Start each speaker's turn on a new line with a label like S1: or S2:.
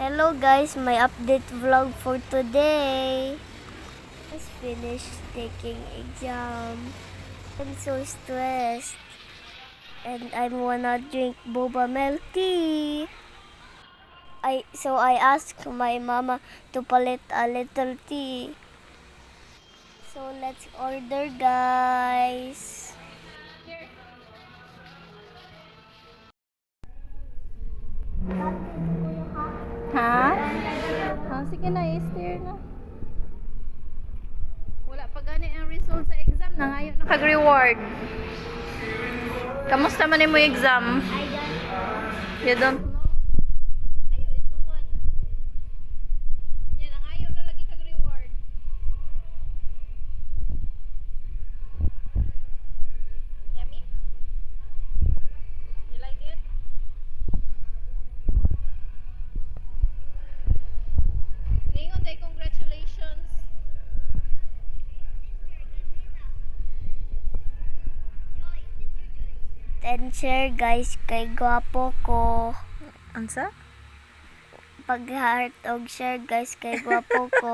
S1: Hello guys, my update vlog for today. Just finished taking exam. I'm so stressed. And I wanna drink boba milk tea. So I asked my mama to palit a little tea. So let's order guys.
S2: Ha? Sige na, i-steer na. Wala pa gani ang result sa exam na ngayon nakag-reward. Kamusta man mo exam? You don't know? Ayo, ito one. Yan, ang ayaw na lagi kag-reward. Yummy? You like it? Ngayon, day, congratulations.
S1: And share guys kay gwapo ko.
S2: Ansa?
S1: Pag-heart og share guys kay gwapo ko.